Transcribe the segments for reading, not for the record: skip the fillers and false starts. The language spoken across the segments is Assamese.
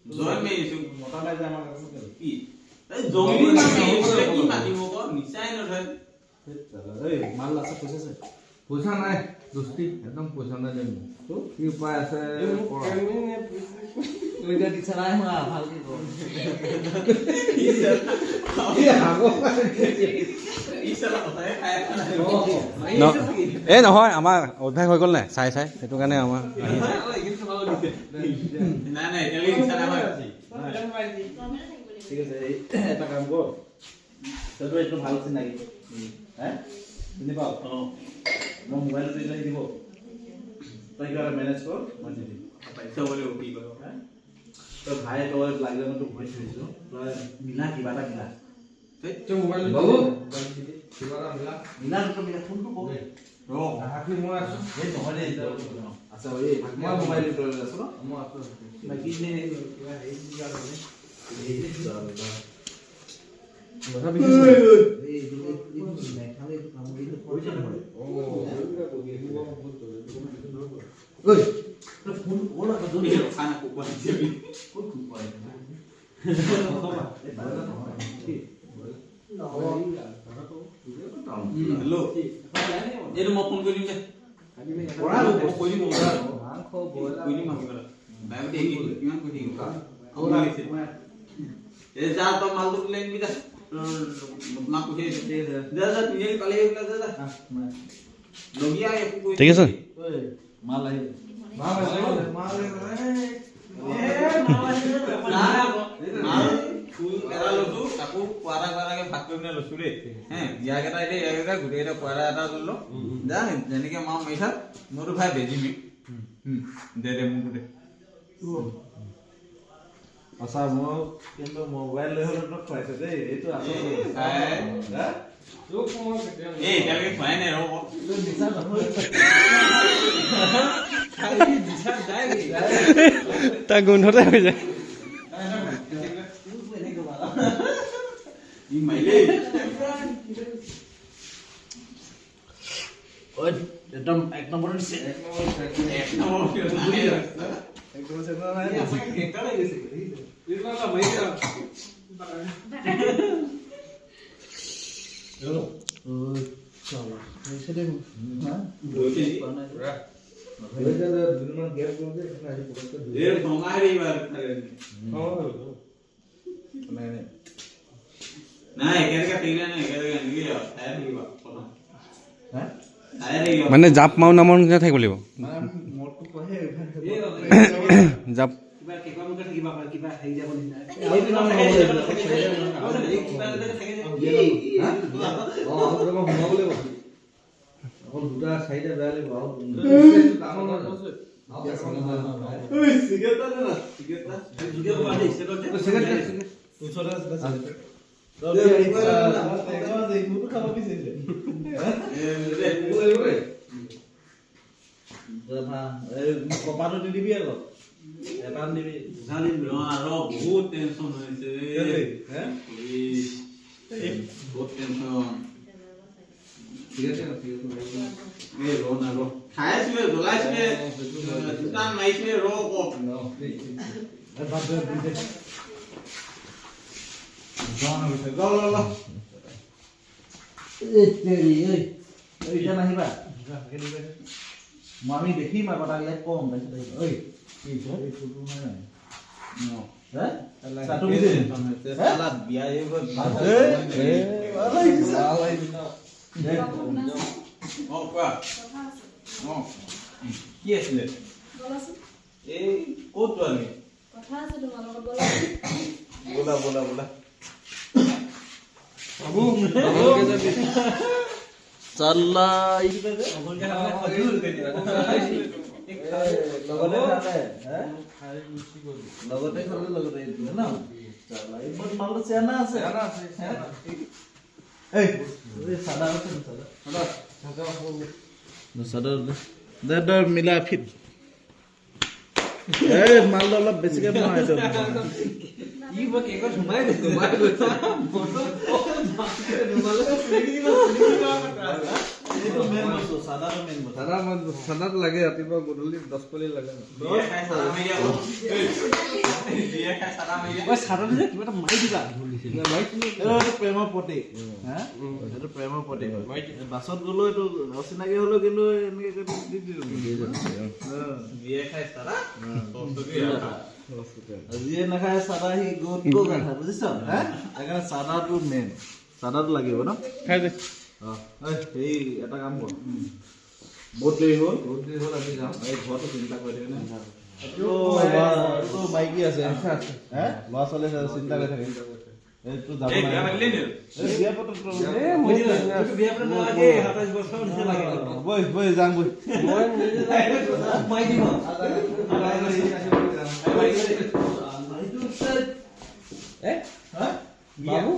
জয় মেৰিছো মতা নাই যে আমাৰ কি এই জংগলী মাটি কি মাতিব ক নিচাই নথয় এই মাল আছে পইচা আছে পইচা নাই দোস্তি একদম পইচা নাই দেন তো কি উপায় আছে তুমি এতিয়া দিছা নাই হোৱা ভালকে ক এই নহয় আমাৰ অভ্যাস হৈ গ'ল নাই চাই চাই সেইটো কাৰণে আমাৰ নাই নাই এতিয়ালৈকে নিচা নহয় ঠিক আছে এটা কাম কৰ তইতো এইটো ভাল চিনাকি হে চিনি পাওঁ মই মোবাইলটো দিলে দিব তই কিবা মেনেজ কৰ মই দি দিম পইচা বুলি কি কৰিব তই ভাই তই লাগিলে মই তোক ভয় থৈছোঁ তই মিলা কিবা এটা মিলা তো মোবাইল বাবু কিবা এটা মিলা তই মিলা ফোনটো কৰ হাকি মই আছো এই নহয় দেই আচ্ছা এই মই মোবাইল লৈ আছো ন মই আছো বাকী নে কিবা হেৰি কিবা মানে কথা বিকিছে এই নেখালে কাম কৰি কৰিছে নহয় ও ঐ তই ফোন কৰ না তই এই খানা কোপা দিবি ক'ত ফোন পাই হেল্ল' এইটো মই ফোন কৰি দিম যে কৈ দিম কিমান কৈ থাকিম এই যা তই মালটো লৈ আনিবি যা মাক পঠিয়াই যা যা তিনিআলি পালি যা যা লগীয়া একো কৈ ঠিক আছে মাল আহিব তাকো কোৱাৰা কোৱাৰাকে ভাগ কৰি পিনে লৈছো দেই হে ইয়াক এটা এতিয়া ইয়াক এটা গোটেইকেইটা কোৱাৰা এটা ল'লো যা যেনেকে মাৰ মাৰি থাক মোৰতো ভাই বেজি মি দে দে মোৰটো দে আচ্ছা মই কিন্তু মোবাইল লৈ হ'লে তোক খুৱাইছে দেই এইটো আচল এই এতিয়ালৈকে খোৱাই নাই ৰ'ব তাৰ গোন্ধতে হৈ যায় ই মাৰিলে একদম এক নম্বৰ দিছে এক নম্বৰ নাই একদম চেনা নাই নাই একেলগে থাকিলে নাই একেলগে নিবি আৰু চাই থাকিবা মানে জাপ মাৰো নামৰ নিচিনা থাকিব লাগিব জাপ কিবা কেকুৱা মুখে থাকিবা কিবা হেৰি যাব দুটা চাৰিটা বেয়া কপাটো দি দিবি আকৌ এটা দিবি আৰু বহুত টেনচন হৈছে বহুত টেনচন ঠিক আছে এই ৰ না ৰ খাইছিলে জ্বলাইছিলে দুটান মাৰিছিলে ৰ কওক নাহিবা মই আমি দেখিম আৰু কথা ইয়াত কম কি আছিলে এই ক'ত যোৱালি বোলা বোলা বোলা চাল্লা লগতে খালে লগতে ন মালটো চেনা আছে চাদা মিলা ফিট মালটো অলপ বেছিকে বনাইছে ঠাণ্ডাত লাগে ৰাতিপুৱা গধূলি 10 পলি লাগে খাই চাদা মাৰি দিয়ে। ঐ চাদৰটো যে কিবা এটা মাৰি দিবা এইটো প্ৰেমৰ প্ৰতীক হা এইটো প্ৰেমৰ প্ৰতীক বাছত গ'লেও এইটো অচিনাকি হ'লেও কিন্তু এনেকে দি দিলো বিয়ে খাই চাদা যিয়ে নাখায় চাদা সি গোট কথা বুজিছ হা সেইকাৰণে চাদাটো মেইন চাদাটো লাগিব ন খাই দে সেই এটা কাম কৰ বহুত দেৰি হ'ল আমি যাওঁ এই ঘৰটো চিন্তা কৰি থাকে না মাইকী আছে হা ল'ৰা ছোৱালী চিন্তা কৰি থাকে এইটো যাব এই বিয়া পাতিলি নি? বিয়া পত্ৰ বিয়া পাতিব নালাগে 27 বছৰ নিচিনা লাগে। বৈ বৈ যাং বৈ মই মাৰি দিব। হা বাবু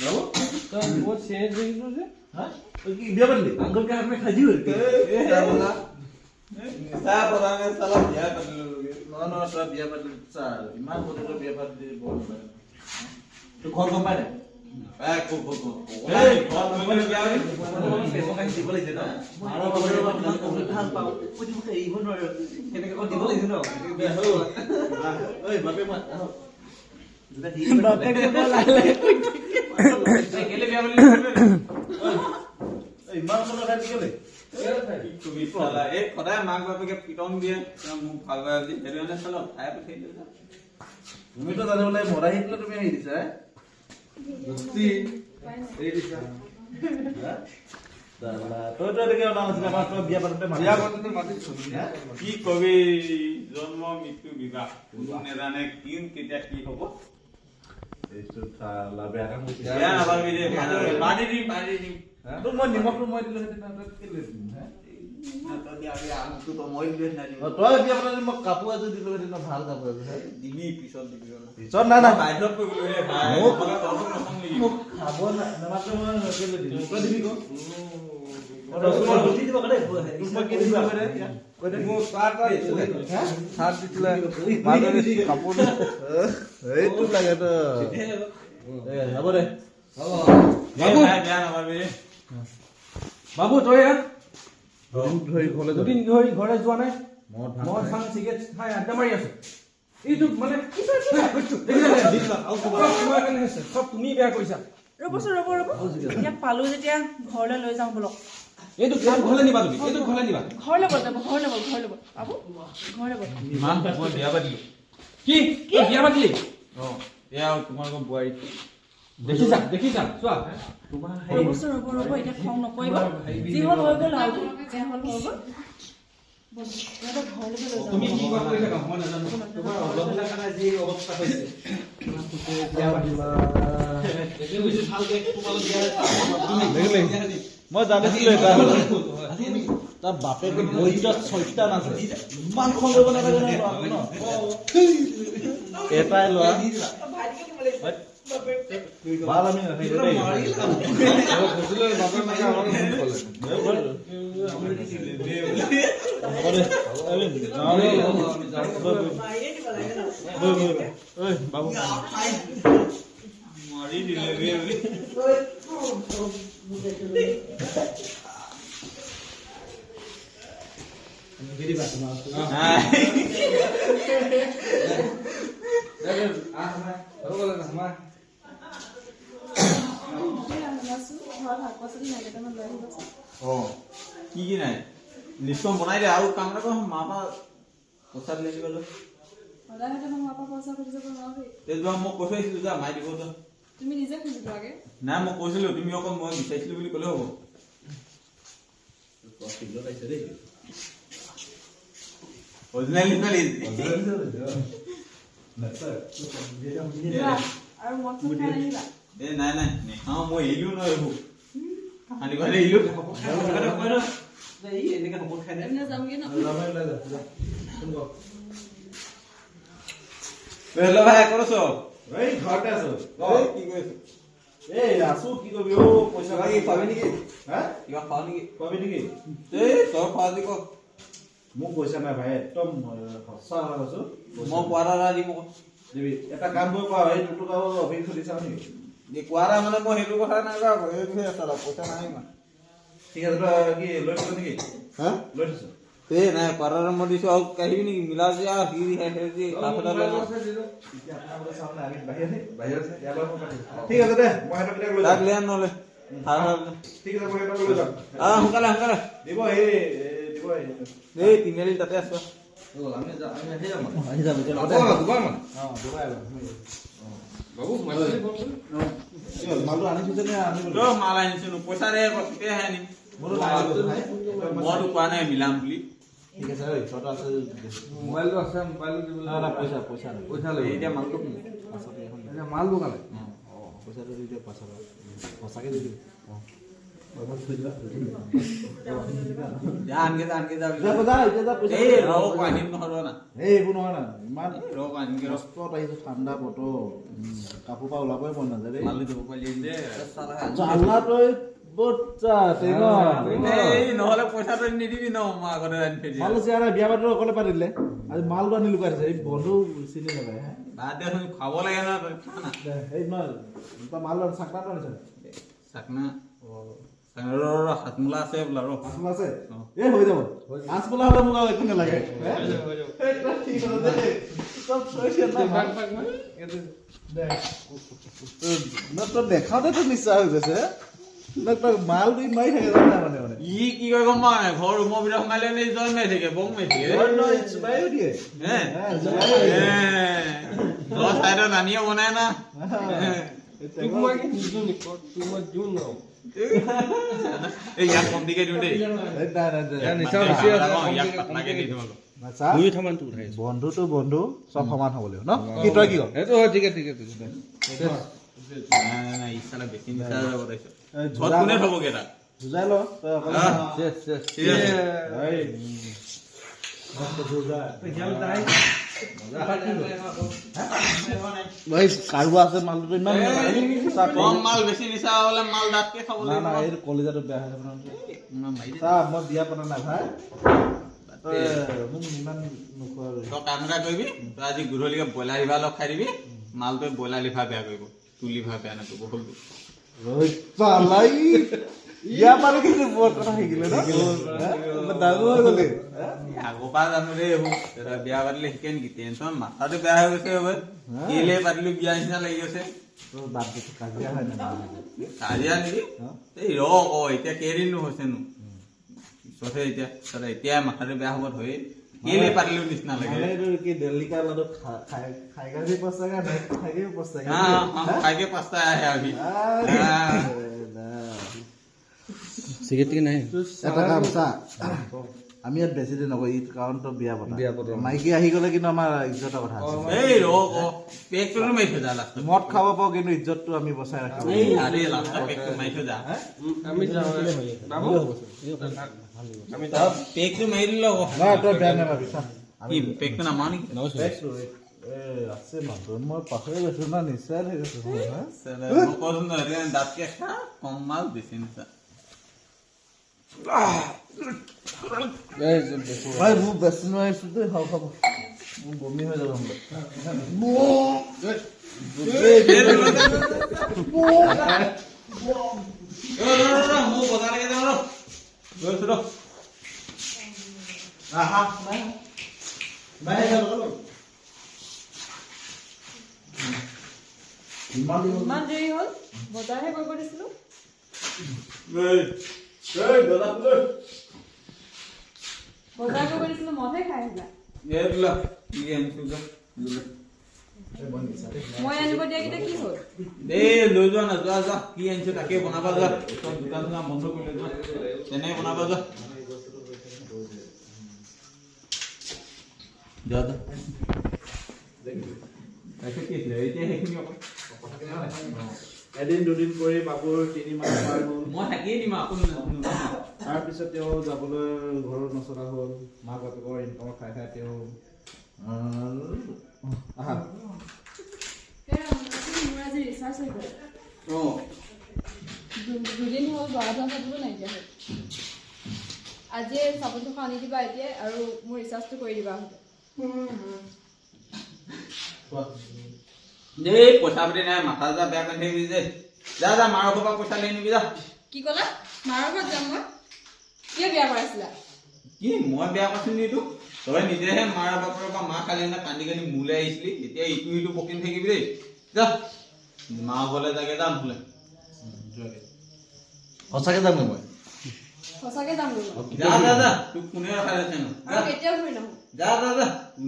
বাবু তই বহুত চেঞ্জ দেখিছো যে হা তই কি বিয়া পাতিলি আঙ্গুল কে হাত में खाजी हो চাহ বনানে চালা বিয়া পাতিলো লোগে। ন তই বিয়া পাতিলি চা ইমান সৰুতে বিয়া পাতিলি বৰ বেয়া তোৰ ঘৰ গম পাই নাই এই কো কো কো এই ঘৰ মই বিয়া পাতিলো। পেপৰ কাহি দিব লাগিছে ন মাৰ খবৰ ভাল পাওঁ কৈ দিব এৰিব নোৱাৰে কেনেকে কো দিব লাগিছে ন। বিয়া হ'ল ঐ বাপে মই বাপেক দিব লাগে কেলে বিয়া পাতিলি ইমান মনত ৰাখি গ'লে তুমি চালা এই সদায় মাক বাপেকে পিটন দিয়ে মোক ভাল পাই আজি সেইটো কাৰণে চালা খাই পঠাই দিলা। তুমিতো জানিব লাগে মৰা আহিছিলে তুমি আহি দিছা দোস্তি এই দিছা তইতো এনেকে অনা নাছিলে আমাৰ তই বিয়া পাতোতে বিয়া পাতোতে মাতিছো কি কবি জন্ম মৃত্যু বিবাহ কোনো নেজানে কিন কেতিয়া কি হ'ব। এইটো থালা বেয়া কাম কৰিছে বেয়া নাপাবি দে পানী দিম তোক মই নিমখটো মই দিলো হেতেন তই কেলে দিম হা তই দিবি আমটো তো মই দিবি না দিবি তই বিয়া পাতোতে মই কাপোৰ এযোৰ দিলো হেতেন ভাল কাপোৰ এযোৰ দিবি পিছত দিবি পিছত নাই নাই বাধ্যত পৰিলো হে ভাই মোক- মোক তহঁতক নকম নেকি মোক খাব নামাত্ৰ মই কেলে দিম তই দিবি ক মোক চাহ দিছিলে চাহ দিছিলে মাজতে কাপোৰ এইটো লাগে তো হ'ব দে বাবু বেয়া নাপাবি বাবু তই ধৰি ঘৰলৈ দুদিন ধৰি ঘৰলৈ যোৱা নাই মদ মই খাং চিগাৰেট খাই আড্ডা মাৰি আছো এইটো মানে তোমাৰ কাৰণে হৈছে চব তুমি বেয়া কৰিছা ৰ'বচোন ৰ'ব এতিয়া পালো যেতিয়া ঘৰলৈ লৈ যাওঁ বলক এইটো ঘৰলৈ নিবা তুমি এইটো ঘৰলৈ নিবা ঘৰলৈ বল যাব ঘৰলৈ বল বাবু ঘৰলৈ বল ইমান মই বিয়া পাতিলো কি তই বিয়া পাতিলি অ এয়া তোমালোকৰ বোৱাৰী দেখিছা চোৱা তোমাৰ ৰ'বচোন ৰ'ব এতিয়া খং নকৰিব যি হ'ল হৈ গ'ল আৰু যি হ'ল হৈ গ'ল সিহঁতক ঘৰলৈকে লৈ তুমি যাওঁ কি কৰা কৰি থাকা মই নাজানো তোমাৰ অৱস্থা কাৰণে যি অৱস্থা হৈছে মই জানিছিলো এটা তাৰ বাপেকে বৈদ্যত ছয়টা আছে ইমান খং কৰিব নালাগে ন এটাই লোৱা ভাল আমি বাবু মাৰি দিলে বে অ কি নাই লিষ্টখন বনাই দে আৰু কাম এটা কৰ মা পা পইচা লৈ দিবলৈ এইটো মই কৈ থৈছিলো যা মাই দিব তো তুমি নিজে খুজিব লাগে নাই মই কৈছিলো তুমি অকল মই বিচাৰিছিলো বুলি ক'লে হ'ব অৰিজিনেল আৰু মদ খাই নাহিবা এ নাই নাই নেখাওঁ মই এৰিলো নহয় এইবোৰ কাহানি ঘৰতে এৰিলো এনে যামগে ন হেল্ল' ভাই ক'ত আছ এই ঘৰতে আছো কি কৰিছ এই আছো কি কৰিবি অ পইচা কিবা কি পাবি নেকি হা কিবা খাৱ নেকি পাবি নেকি এই তই খোৱা যদি ক মোক পইচা নাই ভাই একদম সঁচা কথা কৈছো মই কোৱাৰা এটা দিম আকৌ দিবি এটা কাম কৰিব পাৰ এই টুটুক আৰু অভিক সুধি চাওঁ নেকি কোৱাৰা মানে মই সেইটো কথা নাই কোৱা সেইটোহে আছে পইচা নাই ইমান ঠিক আছে তই কি লৈ থৈছ নেকি হা লৈ থৈছ এই নাই কোৱাৰাৰ মই দিছো আৰু কাহিবি নেকি মিলা যে আৰু সি কাপটা লৈ এতিয়া আপোনালোকে চাওক না, আমি বাহিৰত আছে। ইয়াৰ লগত কথা পাতিম। ঠিক আছে দে, মই সিহঁতকেইটাক লৈ তাক যাম। লৈ আন নহ'লে ঠিক আছে, মই সিহঁতক লৈ যাম। সোনকালে সোনকালে দিব দিব এই তিনিআলি তাতে আছো আমি আহি যাম আহি যাম এতিয়া লগতে। দুবাৰ মানে দুবাৰ বাবু মালটো আনি থৈছে নে আনিব তই মাল আনিছো পইচা দে তেতিয়াহে আনিম মোৰো নাই ভাই। মইতো কোৱা নাই মিলাম বুলি ঠিক আছে ঐ ছটা আছে। মোবাইলটো আছে মোবাইলটো দিবলৈ না পইচা পইচা নাই। পইচা লাগিব এতিয়া মালটো পাছতে এখন এতিয়া মাল দোকানে পইচাটো দি দিয়ক পাছত সঁচাকে দি দিম। যা আনকে যা আনকে যা এই এই ৰহ আনিম নহয় ৰ না এইবোৰ নহয় না, ইমান ৰহ আনিমগে ৰহ কষ্টত আহিছো, ঠাণ্ডা বতৰ, কাপোৰ পৰা ওলাবই মন নাযায় দেই। মালটো দিব পাৰিলি যে জালা তই বচ্চা এই নহ'লে পইচাটো নিদিবি ন মই আগতে আনি থৈ দিম মাল চিয়াৰা বিয়া বাৰটো অকলে পাতিলে, আজি মালটো আনি লুকাই দিছে। এই বন্ধু চিনি নাপায় হা। বাদ দে তুমি খাব লাগে ন তই খা না এই নহয় তই মাল চাকনাটো আনিছ চাকনা হাতমোলা আছে বোলা ৰ মাছ আছে এই হৈ যাব। মাছ বোলা হ'লে মোক আৰু একো নালাগে। ঠিক আছে দে, চব থৈছে না তই দেখাওঁতে তো নিশ্চয় হৈ গৈছে। তই মাল তুই মাৰি থাকে জানা মানে মানে ই কি কয় গম পাৱ নাই ঘৰ ৰুমৰ ভিতৰত সোমালে নে জয় মাৰি থাকে বম মাৰি থাকে জুবাইও দিয়ে হে ঘৰ চাইডত আনিয়ে বনাই না তোক মই কি নিদিওঁ নেকি তোক মই দিওঁ ন এই ইয়াক কমটিকে দিওঁ দেই ইয়াক পাতলাকে দি দিওঁ অলপ বন্ধুটো বন্ধু চব সমান হ'ব লাগিব ন। কি তই কি কৰ? সেইটো হয় ঠিক আছে ঠিক আছে নাই নাই ইচ্ছালে বেছি নিচা যাব তাৰপিছত ঘৰত কোনে থ'বগে তাক বুজাই ল তই অকলে। কাৰোবাৰ আছে মালটো ইমান কম মাল বেছি নিচা হ'লে মাল দাঁতকে খাব না না, লাগিব এই কলিজাটো বেয়া হৈ যাব মাৰি দে। চা। মই বিয়া পতা নাই ভাই, তই মোক ইমান নোখোৱা। তই কাম এটা কৰিবি তই আজি গধূলিকে ব্ৰইলাৰ লিভাৰ অলপ খাই দিবি মালটোৱে ব্ৰইলাৰ লিভাৰ বেয়া কৰিব তোৰ লিভাৰ বেয়া নকৰিব হ'লতো বিয়া পালে কিন্তু বৰ কথা শিকিলে ন, ডাঙৰ হৈ গলি। আগৰ পৰা জানো দেই এইবোৰ তই বিয়া পাতিলে শিকে নেকি টেনচন মাথাটো বেয়া হৈ গৈছে এইবাৰ কেলে পাতিলো বিয়া নিচিনা লাগি গৈছে বাদ দে, কাজিয়া হয় না কাজিয়া নেকি এই ৰ আকৌ এতিয়া কেইদিনো হৈছেনো পিছতহে এতিয়া এতিয়া মাথাটো বেয়া হ'ব ধৰে কেলে পাতিলো নিচিনা লাগে কি দিল্লী का लाडू खाएगा भी पछताएगा नहीं खाएगा भी पछताएगा। খাইকে পাঁচটা আহে আমি চিগাৰেট কি নাই এটা কাম চা, আমি ইয়াত বেছি দিন নকওঁ ঈদ কাৰণ তো বিয়া পতা মাইকী আহি গ'লে কিন্তু আমাৰ ইজ্জতৰ কথা আছে। এই ৰ পেকটো মাৰি থৈ যা লাষ্টত মদ খাব পাওঁ কিন্তু ইজ্জতটো আমি বচাই ৰাখিব এই আৰে লাষ্টত পেকটো মাৰি থৈ যা আমি যাওঁ বাবু পেকটো মাৰি দিলে হ'ব নহয় তই বেয়া নাপাবি চা। কি পেকটো নামাৰ নেকি আছে মানুহ মই পাহৰি গৈছো না, নিশ্চয় হৈ গৈছো মই কৈছো ন দাঁতকে খা কম মাল বেছি নিচা ভাই মোক বেছি নোৱাৰিছো দেই, খাব খাব মোৰ বমি হৈ যাব মোৰ বজাৰলৈকে যাওঁ ৰ গৈছো ৰ ইমান দেৰি হ'ল বজাৰহে কৰিব দিছিলো বজাৰ কৰিব দিছিলো মদহে খাই আহিলা মই আনিব দিয়াকেইটা কি হ'ল এই লৈ যোৱা না যোৱা যোৱা কি আনিছো তাকে বনাবা যোৱা চব দোকান চোকান বন্ধ কৰি লৈ যোৱা তেনেকে বনাবা যোৱা যোৱা যোৱা কি আছিলে এতিয়া সেইখিনি অকল এদিন দুদিন কৰি বাবুৰ 3 মাহ পাৰ হ'ল। মই থাকিয়ে দিম আপুনি তাৰপিছত তেওঁ যাবলৈ ঘৰত নচলা হ'ল, মাক বাপেকৰ ইনকামত খাই খাই তেওঁ মোৰ আজি ৰিচাৰ্জ হৈ গ'ল দুদিন হ'ল 12,000 চাবলৈ নাইকিয়া হ'ল আজি চাবোন থকা আনি দিবা এতিয়া আৰু মোৰ ৰিচাৰ্জটো কৰি দিবা এই পইচা পাতি নাই মাথা যা বেয়া কৰি থাকিবি যে যা যা মাৰৰ ঘৰৰ পৰা পইচা লৈ নিবি যা কি ক'লা মাৰৰ ঘৰত যাম মই কিয় বিয়া কৰাইছিলা কি মই বেয়া পাইছো নি তোক তই নিজেহে মাৰ বাপৰ পৰা মা কালি না কান্দি কান্দি মোলে আহিছিলি এতিয়া ইটো সিটো পকিন থাকিবি দেই যা মা ঘৰলে যাগে যাম বোলে সঁচাকে যাম মই সঁচাকে যাম বোলো যা যা যা তোক কোনে ৰখাই আছে ন আৰু কেতিয়াও ঘূৰি নাহো যা যা যা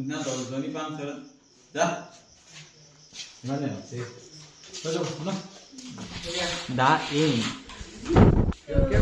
না 10 জনী পাম চৰা যা ইমানে আছে তই যাব না দা এই কেই